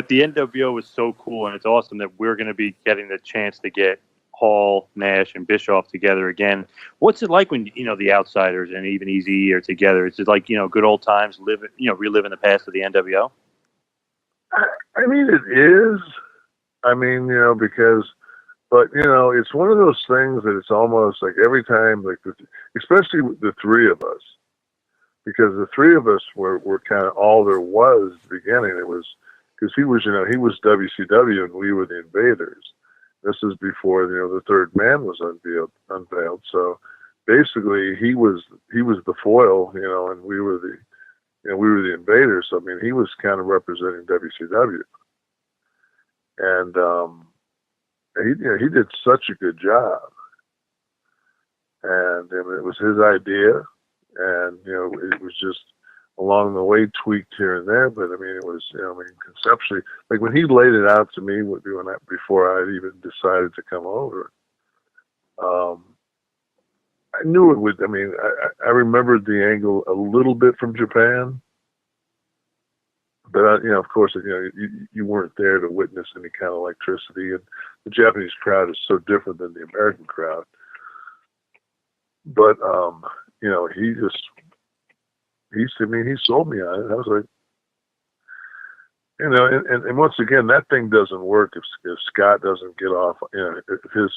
the NWO was so cool, and it's awesome that we're going to be getting the chance to get Hall, Nash, and Bischoff together again. What's it like when the Outsiders and even Eazy are together? Is it like good old times, reliving the past of the NWO? I mean, it is. I mean, because, but it's one of those things that it's almost like every time, like, especially with the three of us, because the three of us were kind of all there was at the beginning. It was because he was WCW and we were the Invaders. This is before the third man was unveiled. So basically, he was the foil, and we were the Invaders. So I mean, he was kind of representing WCW, and he did such a good job, and it was his idea, and it was just along the way tweaked here and there, but I mean, it was, conceptually, like when he laid it out to me before I even decided to come over, I knew it would. I mean, I remembered the angle a little bit from Japan, but of course, you weren't there to witness any kind of electricity, and the Japanese crowd is so different than the American crowd. But he sold me on it. I was like, and once again, that thing doesn't work if Scott doesn't get off, if his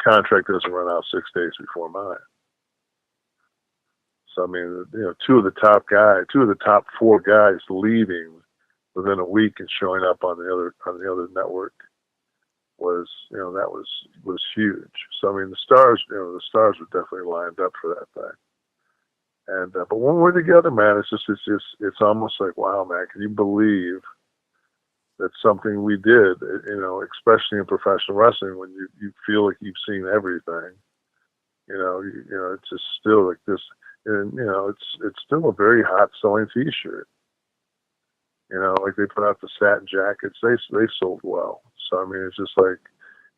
contract doesn't run out 6 days before mine. So I mean, two of the top four guys leaving within a week and showing up on the other network was huge. So I mean, the stars were definitely lined up for that thing. And but when we're together, man, it's almost like, wow, man, can you believe that something we did, especially in professional wrestling, when you feel like you've seen everything, it's just still like this, and it's still a very hot selling T-shirt. Like they put out the satin jackets, they sold well. So I mean, it's just like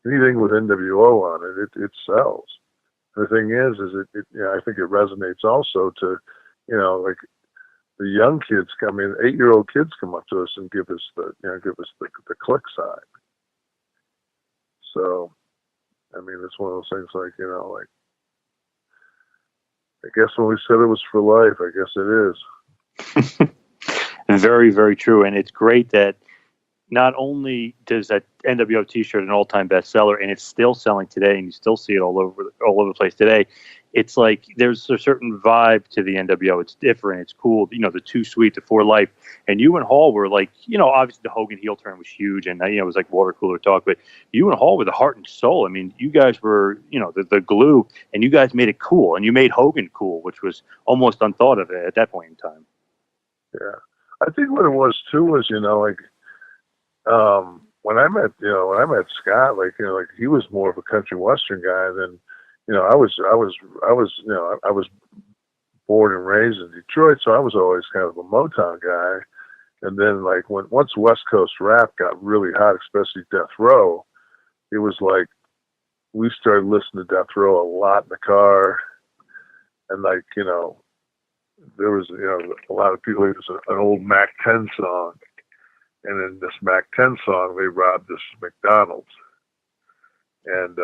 anything with NWO on it sells. The thing is I think it resonates also to, like the young kids. I mean, 8-year-old kids come up to us and give us the click sign. So, I mean, it's one of those things like, I guess when we said it was for life, I guess it is. Very, very true. And it's great that not only does that NWO T-shirt an all-time bestseller, and it's still selling today, and you still see it all over the place today. It's like there's a certain vibe to the NWO. It's different. It's cool. The Too Sweet, the For Life, and you and Hall were like, obviously the Hogan heel turn was huge, and it was like water cooler talk. But you and Hall were the heart and soul. I mean, you guys were the glue, and you guys made it cool, and you made Hogan cool, which was almost unthought of at that point in time. Yeah, I think what it was too was when I met Scott, like he was more of a country western guy than, I was born and raised in Detroit, so I was always kind of a Motown guy. And then like once West Coast rap got really hot, especially Death Row, it was like we started listening to Death Row a lot in the car, and like there was a lot of people. It was an old Mack 10 song. And in this Mack 10 song, they robbed this McDonald's. And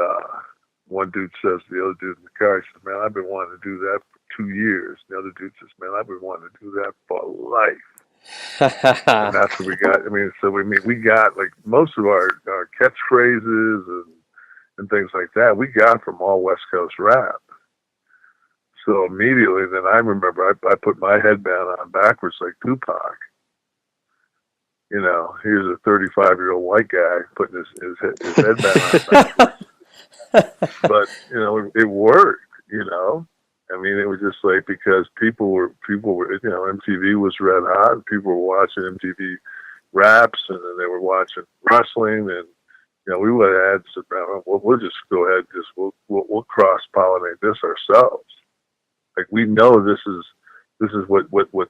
one dude says to the other dude in the car, he says, man, I've been wanting to do that for 2 years. And the other dude says, man, I've been wanting to do that for life. And that's what we got. I mean, we got like most of our catchphrases and things like that, we got from all West Coast rap. So immediately then I remember I put my headband on backwards like Tupac. Here's a 35-year-old white guy putting his headband on. But it worked. I mean, it was just like because people were MTV was red hot, and people were watching MTV raps, and then they were watching wrestling, and we would have had we'll just go ahead, we'll cross pollinate this ourselves. Like we know this is what the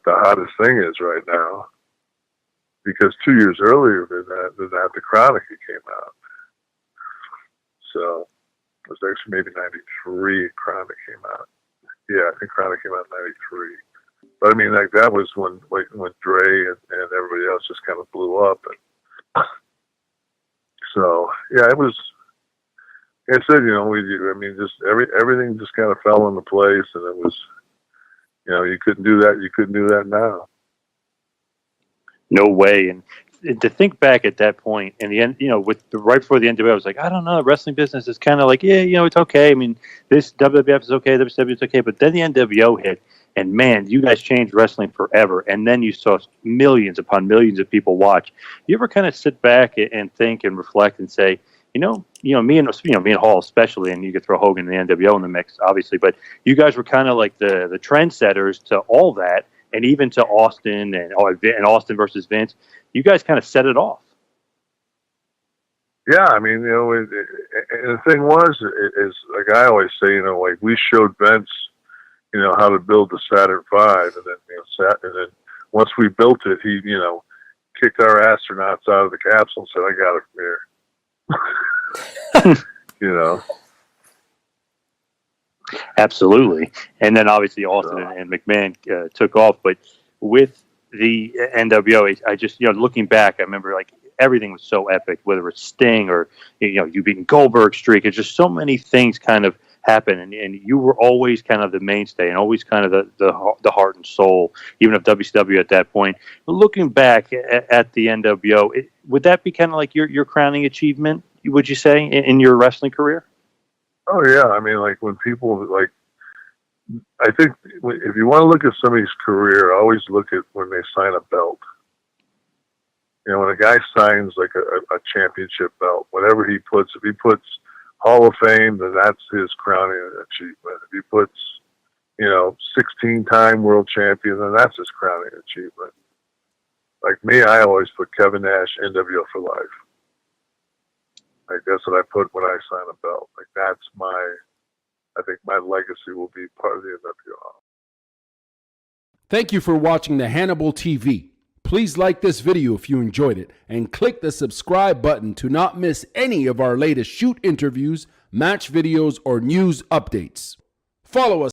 hottest thing is right now. Because 2 years earlier than that, the Chronica came out. So it was actually maybe 93 Chronica came out. Yeah, I think Chronica came out in 93. But I mean, like that was when Dre and everybody else just kind of blew up, and so yeah, it was. Like I said, just everything just kind of fell into place, and it was, you couldn't do that. You couldn't do that now. No way. And to think back at that point, in the end, right before the NWO, I was like, I don't know, the wrestling business is kind of like, yeah, it's okay. I mean, this WWF is okay, WCW is okay, but then the NWO hit, and man, you guys changed wrestling forever. And then you saw millions upon millions of people watch. You ever kind of sit back and think and reflect and say, me and Hall especially, and you could throw Hogan and the NWO in the mix, obviously, but you guys were kind of like the trendsetters to all that, and even to Austin and Austin versus Vince. You guys kind of set it off. Yeah, I mean, and the thing was, is like I always say, like we showed Vince, how to build the Saturn V, and then once we built it, he, kicked our astronauts out of the capsule and said, "I got it from here." Absolutely. And then obviously Austin and McMahon took off, but with the NWO, I just, looking back, I remember like everything was so epic, whether it's Sting or, you beating Goldberg's streak. It's just so many things kind of happen, and you were always kind of the mainstay and always kind of the heart and soul, even of WCW at that point. But looking back at the NWO, would that be kind of like your crowning achievement, would you say, in your wrestling career? Oh yeah, I mean, like when people like, I think if you want to look at somebody's career, always look at when they sign a belt. When a guy signs like a championship belt, whatever he puts, if he puts Hall of Fame, then that's his crowning achievement. If he puts, 16-time world champion, then that's his crowning achievement. Like me, I always put Kevin Nash, NWO for life. Like that's what I put when I sign a belt. Like that's I think my legacy will be part of the NWO. Thank you for watching the Hannibal TV. Please like this video if you enjoyed it, and click the subscribe button to not miss any of our latest shoot interviews, match videos, or news updates. Follow us